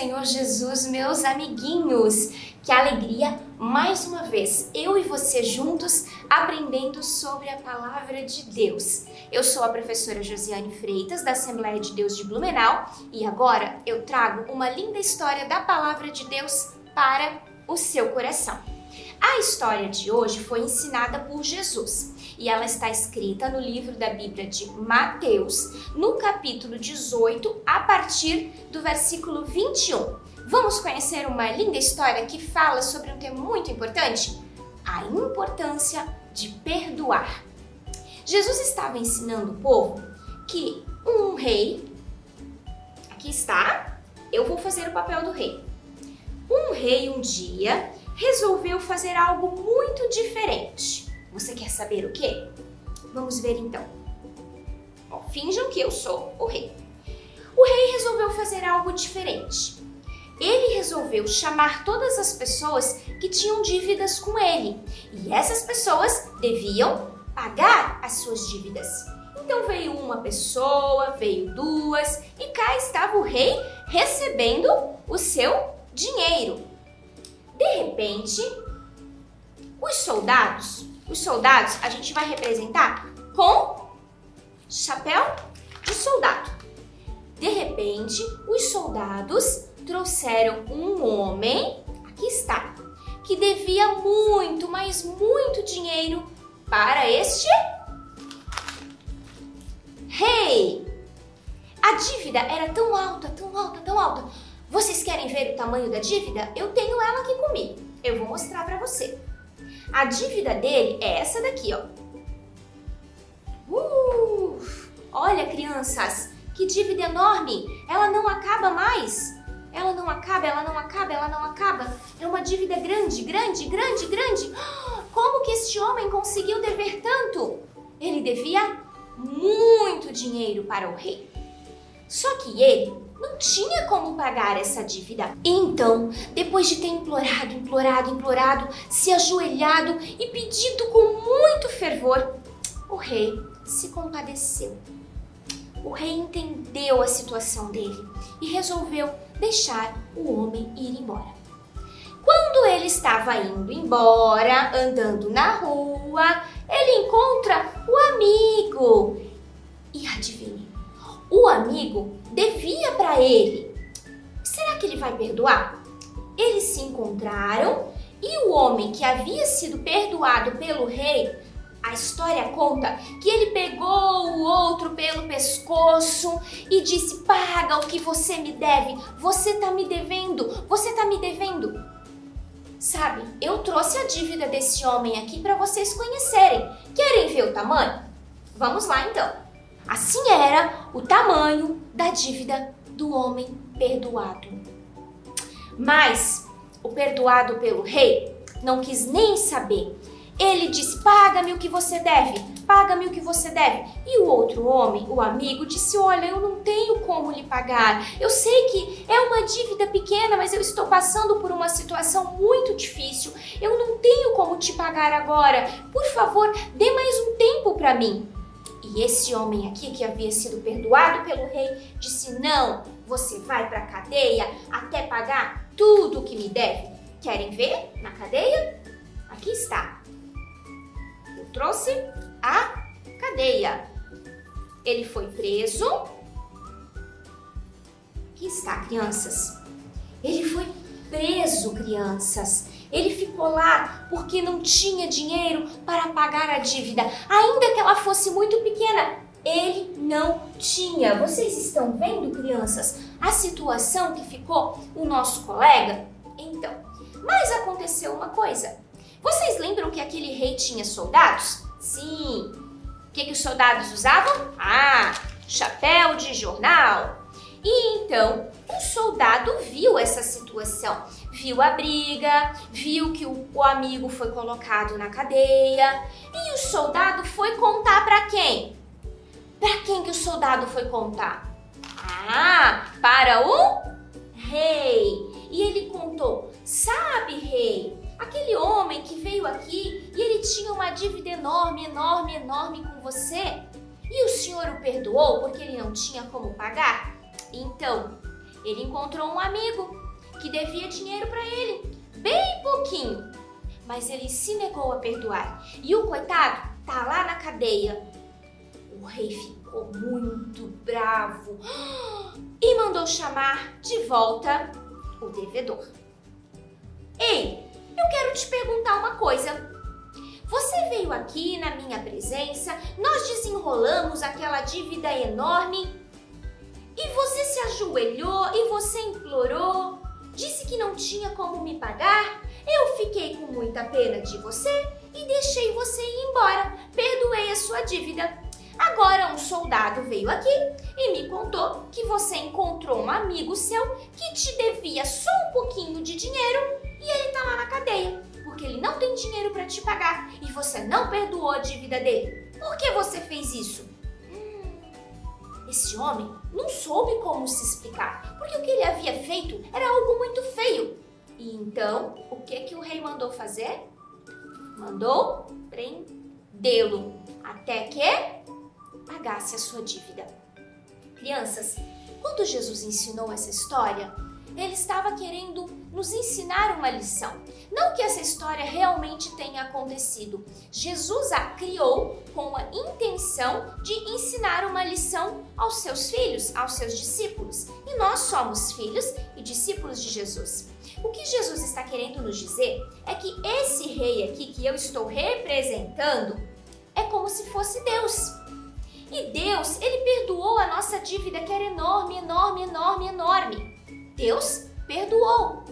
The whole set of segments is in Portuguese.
Senhor Jesus, meus amiguinhos! Que alegria, mais uma vez, eu e você juntos aprendendo sobre a Palavra de Deus. Eu sou a professora Josiane Freitas, da Assembleia de Deus de Blumenau, e agora eu trago uma linda história da Palavra de Deus para o seu coração. A história de hoje foi ensinada por Jesus e ela está escrita no livro da Bíblia de Mateus, no capítulo 18, a partir do versículo 21. Vamos conhecer uma linda história que fala sobre um tema muito importante? A importância de perdoar. Jesus estava ensinando o povo que um rei, aqui está, eu vou fazer o papel do rei. Um rei um dia resolveu fazer algo muito diferente. Você quer saber o quê? Vamos ver então. Finjam que eu sou o rei. O rei resolveu fazer algo diferente. Ele resolveu chamar todas as pessoas que tinham dívidas com ele. E essas pessoas deviam pagar as suas dívidas. Então veio uma pessoa, veio duas, e cá estava o rei recebendo o seu dinheiro. De repente, os soldados a gente vai representar com chapéu de soldado. De repente, os soldados trouxeram um homem, aqui está, que devia muito, mas muito dinheiro para este rei. A dívida era tão alta, tão alta, tão alta. Vocês querem ver o tamanho da dívida? Eu tenho ela aqui comigo. Eu vou mostrar para você. A dívida dele é essa daqui, ó. Olha, crianças, que dívida enorme. Ela não acaba mais. Ela não acaba, ela não acaba, ela não acaba. É uma dívida grande, grande, grande, grande. Como que este homem conseguiu dever tanto? Ele devia muito dinheiro para o rei. Só que ele não tinha como pagar essa dívida. Então, depois de ter implorado, se ajoelhado e pedido com muito fervor, o rei se compadeceu. O rei entendeu a situação dele e resolveu deixar o homem ir embora. Quando ele estava indo embora, andando na rua, ele encontra o amigo. E adivinhe, o amigo devia para ele. Será que ele vai perdoar? Eles se encontraram e o homem que havia sido perdoado pelo rei, a história conta que ele pegou o outro pelo pescoço e disse: paga o que você me deve, você tá me devendo, você tá me devendo. Sabe, eu trouxe a dívida desse homem aqui para vocês conhecerem. Querem ver o tamanho? Vamos lá então. Assim era o tamanho da dívida do homem perdoado. Mas o perdoado pelo rei não quis nem saber. Ele disse: paga-me o que você deve, paga-me o que você deve. E o outro homem, o amigo, disse: olha, eu não tenho como lhe pagar. Eu sei que é uma dívida pequena, mas eu estou passando por uma situação muito difícil. Eu não tenho como te pagar agora. Por favor, dê mais um tempo para mim. E esse homem aqui, que havia sido perdoado pelo rei, disse: não, você vai para a cadeia até pagar tudo o que me deve. Querem ver na cadeia? Aqui está. Eu trouxe a cadeia. Ele foi preso. Aqui está, crianças. Ele foi preso, crianças. Ele ficou lá porque não tinha dinheiro para pagar a dívida. Ainda que ela fosse muito pequena, ele não tinha. Vocês estão vendo, crianças, a situação que ficou o nosso colega? Então, mas aconteceu uma coisa. Vocês lembram que aquele rei tinha soldados? Sim. O que os soldados usavam? Chapéu de jornal. E então, o soldado viu essa situação, viu a briga, viu que o amigo foi colocado na cadeia e o soldado foi contar para quem? Para quem que o soldado foi contar? Para o rei. E ele contou: sabe, rei, aquele homem que veio aqui e ele tinha uma dívida enorme, enorme, enorme com você e o senhor o perdoou porque ele não tinha como pagar? Então, ele encontrou um amigo que devia dinheiro para ele, bem pouquinho, mas ele se negou a perdoar. E o coitado tá lá na cadeia. O rei ficou muito bravo e mandou chamar de volta o devedor. Ei, eu quero te perguntar uma coisa. Você veio aqui na minha presença, nós desenrolamos aquela dívida enorme e você se ajoelhou e você implorou, disse que não tinha como me pagar. Eu fiquei com muita pena de você e deixei você ir embora. Perdoei a sua dívida. Agora um soldado veio aqui e me contou que você encontrou um amigo seu que te devia só um pouquinho de dinheiro e ele tá lá na cadeia, porque ele não tem dinheiro para te pagar e você não perdoou a dívida dele. Por que você fez isso? Esse homem não soube como se explicar, porque o que ele havia feito era algo muito feio. E então, o que o rei mandou fazer? Mandou prendê-lo até que pagasse a sua dívida. Crianças, quando Jesus ensinou essa história, ele estava querendo nos ensinar uma lição. Não que essa história realmente tenha acontecido. Jesus a criou com a intenção de ensinar uma lição aos seus filhos, aos seus discípulos. E nós somos filhos e discípulos de Jesus. O que Jesus está querendo nos dizer é que esse rei aqui que eu estou representando é como se fosse Deus. E Deus, ele perdoou a nossa dívida que era enorme, enorme, enorme, enorme. Deus perdoou.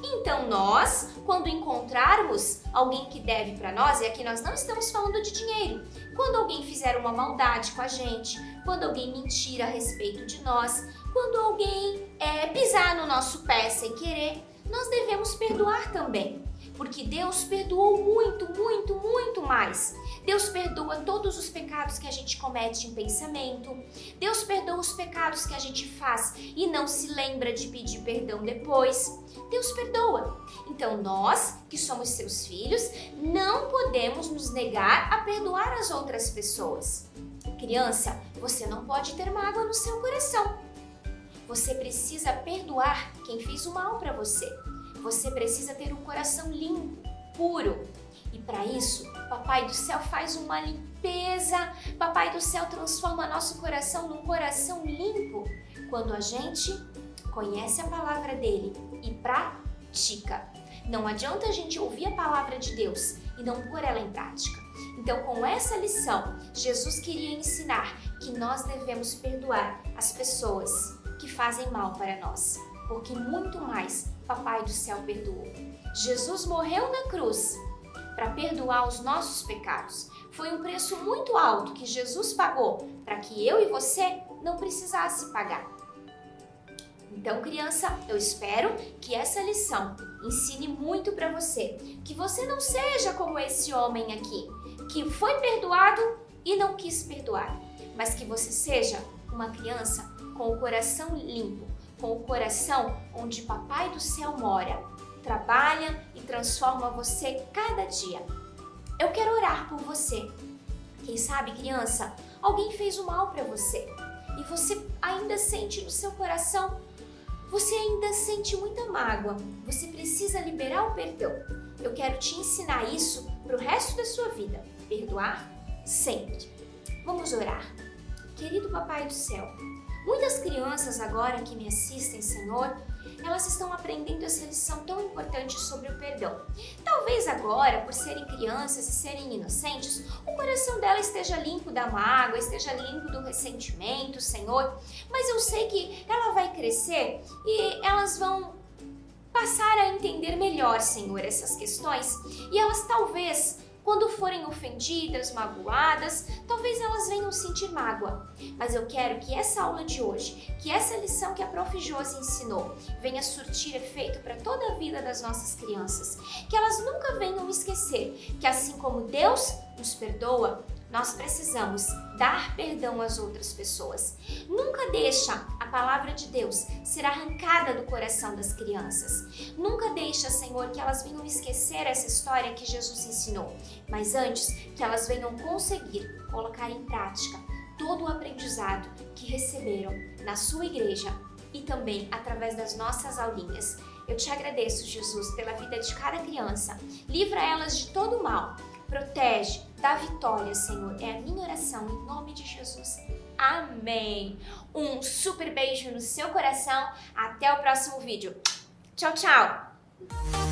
Então nós, quando encontrarmos alguém que deve para nós, e aqui nós não estamos falando de dinheiro, quando alguém fizer uma maldade com a gente, quando alguém mentir a respeito de nós, quando alguém pisar no nosso pé sem querer, nós devemos perdoar também. Porque Deus perdoou muito, muito, muito mais. Deus perdoa todos os pecados que a gente comete em pensamento. Deus perdoa os pecados que a gente faz e não se lembra de pedir perdão depois. Deus perdoa. Então nós, que somos seus filhos, não podemos nos negar a perdoar as outras pessoas. Criança, você não pode ter mágoa no seu coração. Você precisa perdoar quem fez o mal para você. Você precisa ter um coração limpo, puro. E para isso, Papai do Céu faz uma limpeza. Papai do Céu transforma nosso coração num coração limpo quando a gente conhece a palavra dele e pratica. Não adianta a gente ouvir a palavra de Deus e não pôr ela em prática. Então, com essa lição, Jesus queria ensinar que nós devemos perdoar as pessoas que fazem mal para nós, porque muito mais Papai do Céu perdoou. Jesus morreu na cruz para perdoar os nossos pecados. Foi um preço muito alto que Jesus pagou para que eu e você não precisasse pagar. Então, criança, eu espero que essa lição ensine muito para você, que você não seja como esse homem aqui, que foi perdoado e não quis perdoar, mas que você seja uma criança com o coração limpo, com o coração onde Papai do Céu mora, trabalha e transforma você cada dia. Eu quero orar por você. Quem sabe, criança, alguém fez o mal para você e você ainda sente no seu coração, você ainda sente muita mágoa, você precisa liberar o perdão. Eu quero te ensinar isso para o resto da sua vida. Perdoar sempre. Vamos orar. Querido Papai do Céu, muitas crianças agora que me assistem, Senhor, elas estão aprendendo essa lição tão importante sobre o perdão. Talvez agora, por serem crianças e serem inocentes, o coração dela esteja limpo da mágoa, esteja limpo do ressentimento, Senhor. Mas eu sei que ela vai crescer e elas vão passar a entender melhor, Senhor, essas questões. E elas talvez, quando forem ofendidas, magoadas, talvez elas venham sentir mágoa. Mas eu quero que essa aula de hoje, que essa lição que a Prof. Josi ensinou, venha surtir efeito para toda a vida das nossas crianças. Que elas nunca venham esquecer que assim como Deus nos perdoa, nós precisamos dar perdão às outras pessoas. Nunca deixa a palavra de Deus ser arrancada do coração das crianças. Nunca deixa, Senhor, que elas venham esquecer essa história que Jesus ensinou. Mas antes, que elas venham conseguir colocar em prática todo o aprendizado que receberam na sua igreja e também através das nossas aulinhas. Eu te agradeço, Jesus, pela vida de cada criança. Livra elas de todo o mal. Protege, dá vitória, Senhor. É a minha oração em nome de Jesus. Amém. Um super beijo no seu coração. Até o próximo vídeo. Tchau, tchau.